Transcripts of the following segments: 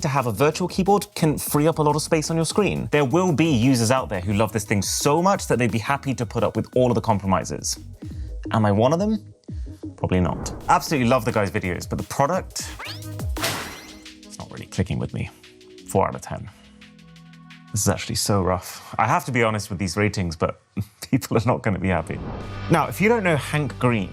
To have a virtual keyboard can free up a lot of space on your screen. There will be users out there who love this thing so much that they'd be happy to put up with all of the compromises. Am I one of them? Probably not. Absolutely love the guy's videos, but the product, it's not really clicking with me. 4 out of 10. This is actually so rough. I have to be honest with these ratings, but people are not going to be happy. Now, if you don't know Hank Green,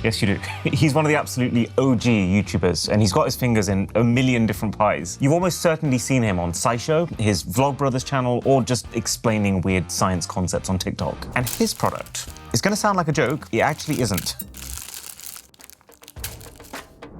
yes, you do. He's one of the absolutely OG YouTubers, and he's got his fingers in a million different pies. You've almost certainly seen him on SciShow, his Vlogbrothers channel, or just explaining weird science concepts on TikTok. And his product is going to sound like a joke. It actually isn't.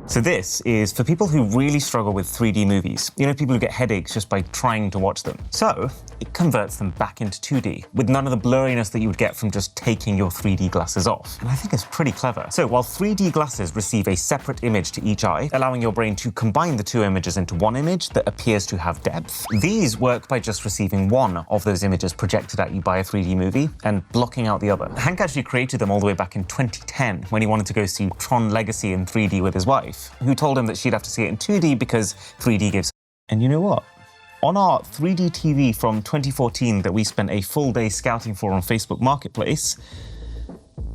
So this is for people who really struggle with 3D movies. You know, people who get headaches just by trying to watch them. So it converts them back into 2D with none of the blurriness that you would get from just taking your 3D glasses off. And I think it's pretty clever. So while 3D glasses receive a separate image to each eye, allowing your brain to combine the two images into one image that appears to have depth, these work by just receiving one of those images projected at you by a 3D movie and blocking out the other. Hank actually created them all the way back in 2010 when he wanted to go see Tron Legacy in 3D with his wife, who told him that she'd have to see it in 2D because 3D gives. And you know what? On our 3D TV from 2014 that we spent a full day scouting for on Facebook Marketplace,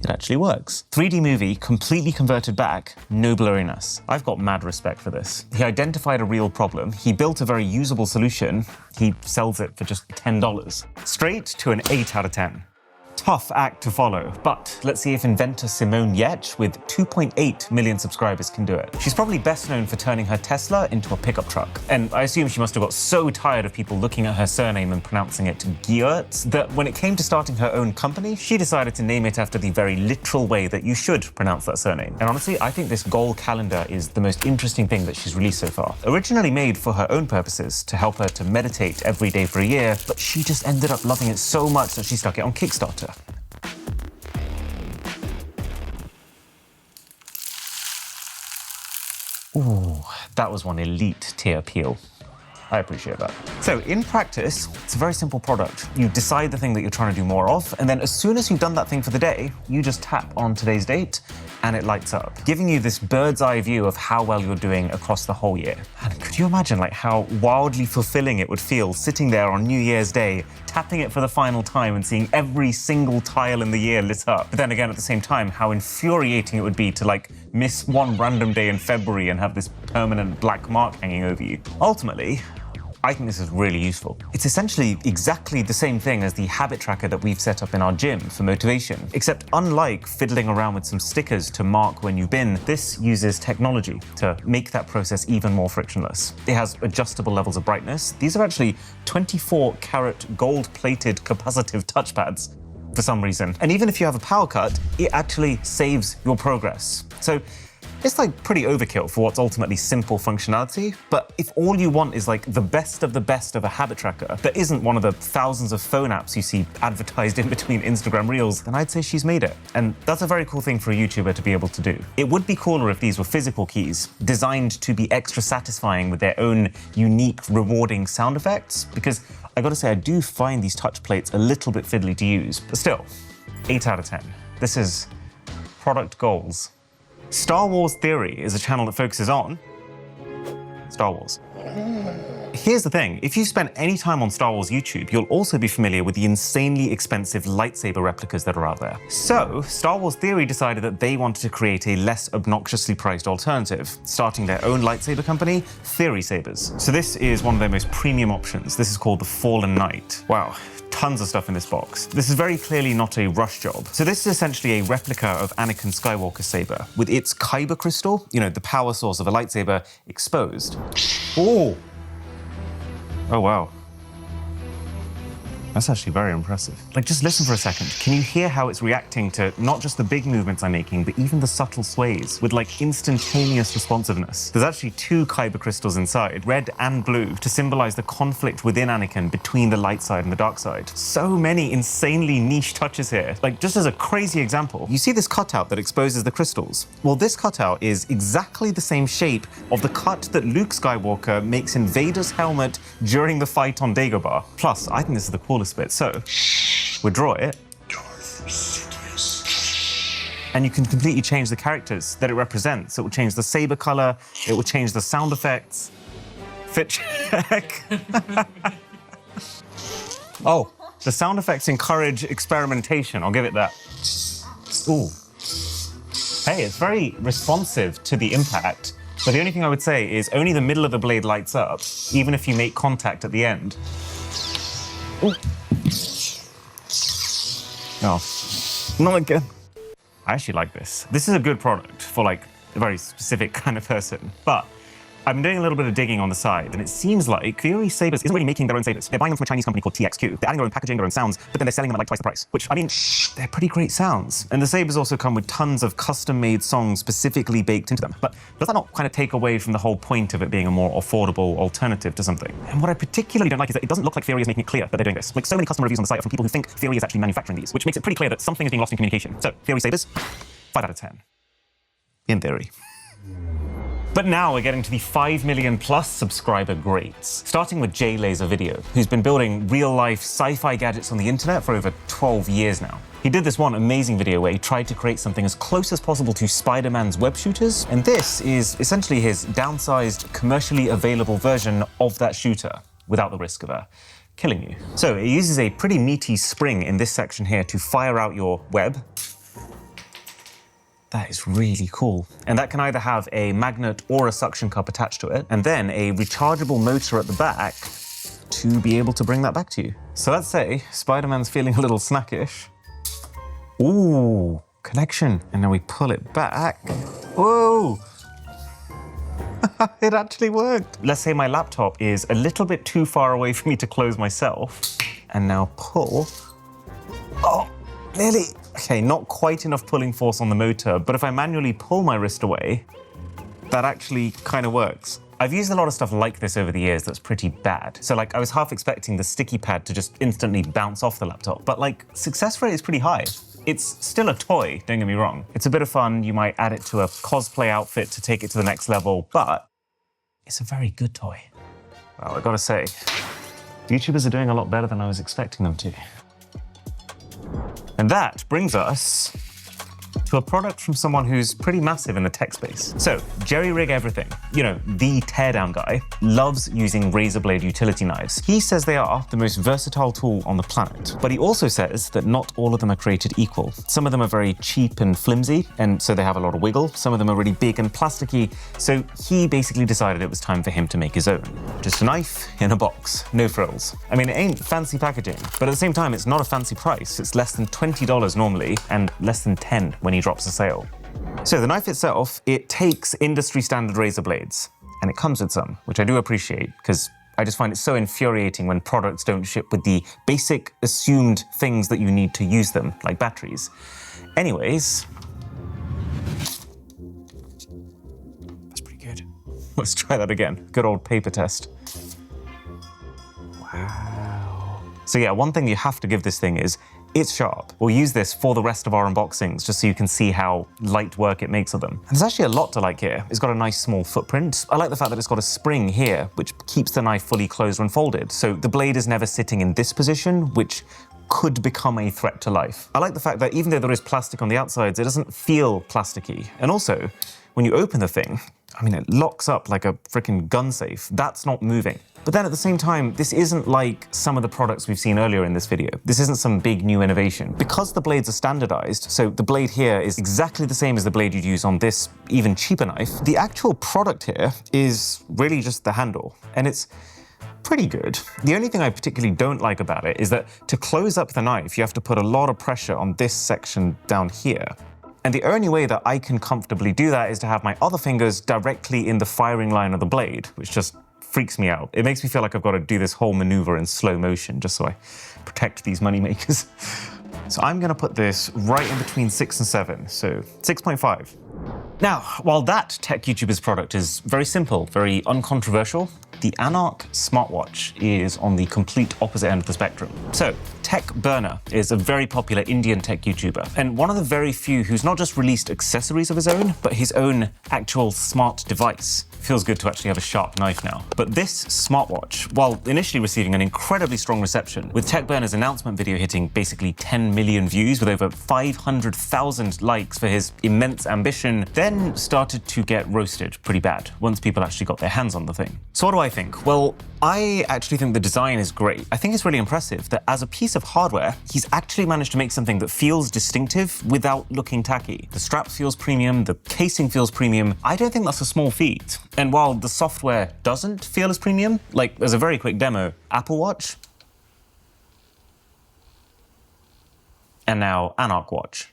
it actually works. 3D movie, completely converted back, no blurriness. I've got mad respect for this. He identified a real problem, he built a very usable solution, he sells it for just $10. Straight to an 8 out of 10. Tough act to follow, but let's see if inventor Simone Giertz, with 2.8 million subscribers, can do it. She's probably best known for turning her Tesla into a pickup truck. And I assume she must have got so tired of people looking at her surname and pronouncing it Giertz that when it came to starting her own company, she decided to name it after the very literal way that you should pronounce that surname. And honestly, I think this goal calendar is the most interesting thing that she's released so far. Originally made for her own purposes, to help her to meditate every day for a year, but she just ended up loving it so much that she stuck it on Kickstarter. Ooh, that was one elite tier peel. I appreciate that. So in practice, it's a very simple product. You decide the thing that you're trying to do more of, and then as soon as you've done that thing for the day, you just tap on today's date and it lights up, giving you this bird's eye view of how well you're doing across the whole year. And could you imagine like how wildly fulfilling it would feel sitting there on New Year's Day, tapping it for the final time and seeing every single tile in the year lit up. But then again, at the same time, how infuriating it would be to like miss one random day in February and have this permanent black mark hanging over you. Ultimately, I think this is really useful. It's essentially exactly the same thing as the habit tracker that we've set up in our gym for motivation, except unlike fiddling around with some stickers to mark when you've been, this uses technology to make that process even more frictionless. It has adjustable levels of brightness. These are actually 24-karat gold-plated capacitive touchpads for some reason. And even if you have a power cut, it actually saves your progress. So it's like pretty overkill for what's ultimately simple functionality, but if all you want is like the best of a habit tracker that isn't one of the thousands of phone apps you see advertised in between Instagram Reels, then I'd say she's made it. And that's a very cool thing for a YouTuber to be able to do. It would be cooler if these were physical keys, designed to be extra satisfying with their own unique, rewarding sound effects, because I gotta say, I do find these touch plates a little bit fiddly to use, but still, 8 out of 10. This is product goals. Star Wars Theory is a channel that focuses on Star Wars. Here's the thing, if you spent any time on Star Wars YouTube, you'll also be familiar with the insanely expensive lightsaber replicas that are out there. So, Star Wars Theory decided that they wanted to create a less obnoxiously priced alternative, starting their own lightsaber company, Theory Sabers. So this is one of their most premium options. This is called the Fallen Knight. Wow. Tons of stuff in this box. This is very clearly not a rush job. So this is essentially a replica of Anakin Skywalker's saber, with its kyber crystal, you know, the power source of a lightsaber, exposed. Oh! Oh, wow. That's actually very impressive. Like, just listen for a second. Can you hear how it's reacting to not just the big movements I'm making, but even the subtle sways with like instantaneous responsiveness? There's actually 2 kyber crystals inside, red and blue, to symbolize the conflict within Anakin between the light side and the dark side. So many insanely niche touches here. Like, just as a crazy example, you see this cutout that exposes the crystals? Well, this cutout is exactly the same shape of the cut that Luke Skywalker makes in Vader's helmet during the fight on Dagobah. Plus, I think this is the coolest bit. So, we draw it, and you can completely change the characters that it represents. It will change the saber color, it will change the sound effects. Fit check. Oh, the sound effects encourage experimentation, I'll give it that. Ooh. Hey, it's very responsive to the impact, but the only thing I would say is only the middle of the blade lights up, even if you make contact at the end. Ooh. Oh, not again. I actually like this. This is a good product for like a very specific kind of person, but I've been doing a little bit of digging on the side, and it seems like Fury Sabers isn't really making their own sabers. They're buying them from a Chinese company called TXQ. They're adding their own packaging, their own sounds, but then they're selling them at like twice the price, which, I mean, they're pretty great sounds. And the sabers also come with tons of custom-made songs specifically baked into them. But does that not kind of take away from the whole point of it being a more affordable alternative to something? And what I particularly don't like is that it doesn't look like Fury is making it clear that they're doing this. Like, so many customer reviews on the site are from people who think Fury is actually manufacturing these, which makes it pretty clear that something is being lost in communication. So, Fury Sabers, 5 out of 10. In theory. But now we're getting to the 5 million plus subscriber greats, starting with Jay Laser Video, who's been building real-life sci-fi gadgets on the internet for over 12 years now. He did this one amazing video where he tried to create something as close as possible to Spider-Man's web shooters, and this is essentially his downsized, commercially available version of that shooter, without the risk of killing you. So it uses a pretty meaty spring in this section here to fire out your web. That is really cool. And that can either have a magnet or a suction cup attached to it, and then a rechargeable motor at the back to be able to bring that back to you. So let's say Spider-Man's feeling a little snackish. Ooh, connection. And then we pull it back. Whoa! It actually worked. Let's say my laptop is a little bit too far away for me to close myself. And now pull. Oh, nearly. Okay, not quite enough pulling force on the motor, but if I manually pull my wrist away, that actually kind of works. I've used a lot of stuff like this over the years that's pretty bad. So like, I was half expecting the sticky pad to just instantly bounce off the laptop, but like, success rate is pretty high. It's still a toy, don't get me wrong. It's a bit of fun, you might add it to a cosplay outfit to take it to the next level, but it's a very good toy. Well, I gotta say, YouTubers are doing a lot better than I was expecting them to. And that brings us to a product from someone who's pretty massive in the tech space. So, Jerry Rig Everything, you know, the teardown guy, loves using razor blade utility knives. He says they are the most versatile tool on the planet, but he also says that not all of them are created equal. Some of them are very cheap and flimsy, and so they have a lot of wiggle. Some of them are really big and plasticky, so he basically decided it was time for him to make his own. Just a knife in a box, no frills. I mean, it ain't fancy packaging, but at the same time, it's not a fancy price. It's less than $20 normally, and less than 10 when he drops a sale. So the knife itself, it takes industry standard razor blades, and it comes with some, which I do appreciate, because I just find it so infuriating when products don't ship with the basic assumed things that you need to use them, like batteries. Anyways, that's pretty good. Let's try that again. Good old paper test. Wow. So yeah, one thing you have to give this thing is it's sharp. We'll use this for the rest of our unboxings, just so you can see how light work it makes of them. And there's actually a lot to like here. It's got a nice small footprint. I like the fact that it's got a spring here, which keeps the knife fully closed when folded. So the blade is never sitting in this position, which could become a threat to life. I like the fact that even though there is plastic on the outsides, it doesn't feel plasticky. And also, when you open the thing, I mean, it locks up like a freaking gun safe. That's not moving. But then at the same time, this isn't like some of the products we've seen earlier in this video. This isn't some big new innovation. Because the blades are standardized, so the blade here is exactly the same as the blade you'd use on this even cheaper knife, the actual product here is really just the handle. And it's pretty good. The only thing I particularly don't like about it is that to close up the knife, you have to put a lot of pressure on this section down here. And the only way that I can comfortably do that is to have my other fingers directly in the firing line of the blade, which just freaks me out. It makes me feel like I've got to do this whole maneuver in slow motion just so I protect these moneymakers. So I'm going to put this right in between 6 and 7, so 6.5. Now, while that tech YouTuber's product is very simple, very uncontroversial, the Anark smartwatch is on the complete opposite end of the spectrum. So, Tech Burner is a very popular Indian tech YouTuber, and one of the very few who's not just released accessories of his own, but his own actual smart device. Feels good to actually have a sharp knife now. But this smartwatch, while initially receiving an incredibly strong reception, with Tech Burner's announcement video hitting basically 10 million views with over 500,000 likes for his immense ambition, then started to get roasted pretty bad once people actually got their hands on the thing. So what do I think? Well, I actually think the design is great. I think it's really impressive that as a piece of hardware, he's actually managed to make something that feels distinctive without looking tacky. The strap feels premium, the casing feels premium. I don't think that's a small feat. And while the software doesn't feel as premium, like as a very quick demo, Apple Watch, and now Anark Watch.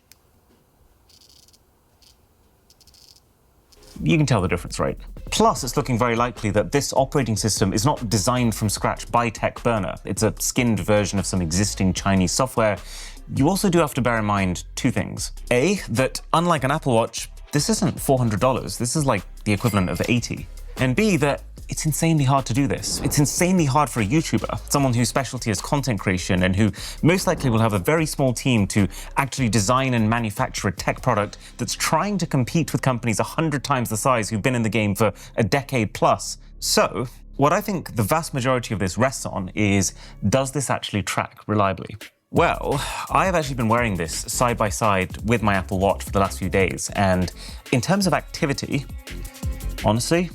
You can tell the difference, right? Plus, it's looking very likely that this operating system is not designed from scratch by Tech Burner. It's a skinned version of some existing Chinese software. You also do have to bear in mind two things. A, that unlike an Apple Watch, this isn't $400. This is like the equivalent of 80. And B, that it's insanely hard to do this. It's insanely hard for a YouTuber, someone whose specialty is content creation and who most likely will have a very small team to actually design and manufacture a tech product that's trying to compete with companies 100 times the size who've been in the game for a decade plus. So, what I think the vast majority of this rests on is, does this actually track reliably? Well, I have actually been wearing this side by side with my Apple Watch for the last few days, and in terms of activity, honestly,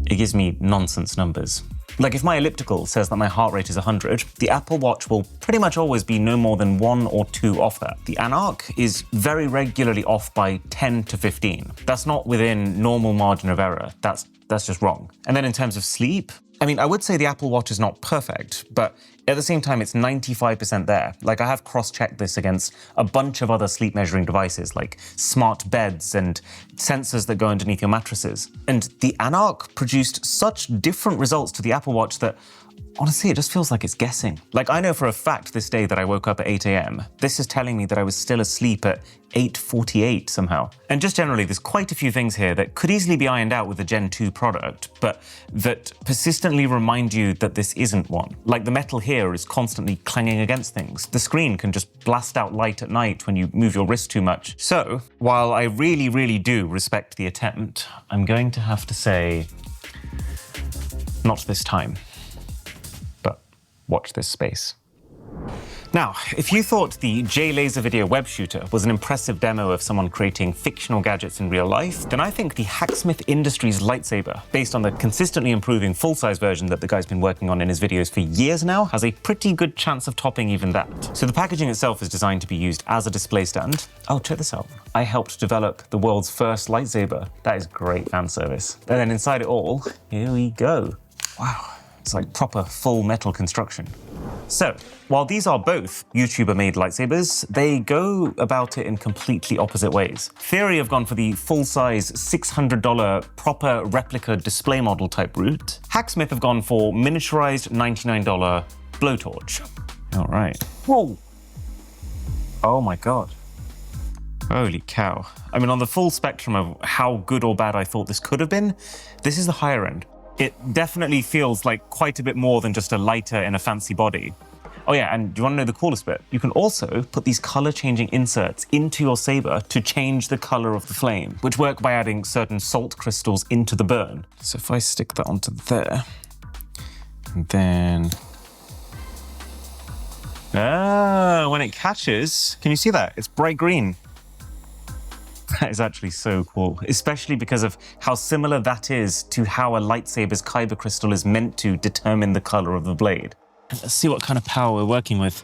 it gives me nonsense numbers. Like if my elliptical says that my heart rate is 100, the Apple Watch will pretty much always be no more than 1 or 2 off that. The Anark is very regularly off by 10 to 15. That's not within normal margin of error. That's just wrong. And then in terms of sleep, I mean, I would say the Apple Watch is not perfect, but at the same time, it's 95% there. Like I have cross-checked this against a bunch of other sleep measuring devices like smart beds and sensors that go underneath your mattresses. And the Anark produced such different results to the Apple Watch that honestly, it just feels like it's guessing. Like I know for a fact this day that I woke up at 8 a.m. This is telling me that I was still asleep at 8:48 somehow. And just generally, there's quite a few things here that could easily be ironed out with the Gen 2 product, but that persistently remind you that this isn't one. Like the metal here is constantly clanging against things. The screen can just blast out light at night when you move your wrist too much. So, while I really, really do respect the attempt, I'm going to have to say, not this time. Watch this space. Now, if you thought the J-Laser Video web shooter was an impressive demo of someone creating fictional gadgets in real life, then I think the Hacksmith Industries lightsaber, based on the consistently improving full-size version that the guy's been working on in his videos for years now, has a pretty good chance of topping even that. So the packaging itself is designed to be used as a display stand. Oh, check this out. I helped develop the world's first lightsaber. That is great fan service. And then inside it all, here we go. Wow. It's like proper full metal construction. So, while these are both YouTuber-made lightsabers, they go about it in completely opposite ways. Theory have gone for the full-size $600 proper replica display model type route. Hacksmith have gone for miniaturized $99 blowtorch. All right. Whoa. Oh my God. Holy cow. I mean, on the full spectrum of how good or bad I thought this could have been, this is the higher end. It definitely feels like quite a bit more than just a lighter in a fancy body. Oh yeah, and do you want to know the coolest bit? You can also put these color-changing inserts into your saber to change the color of the flame, which work by adding certain salt crystals into the burn. So if I stick that onto there, and then... when it catches, can you see that? It's bright green. That is actually so cool, especially because of how similar that is to how a lightsaber's kyber crystal is meant to determine the color of the blade. Let's see what kind of power we're working with.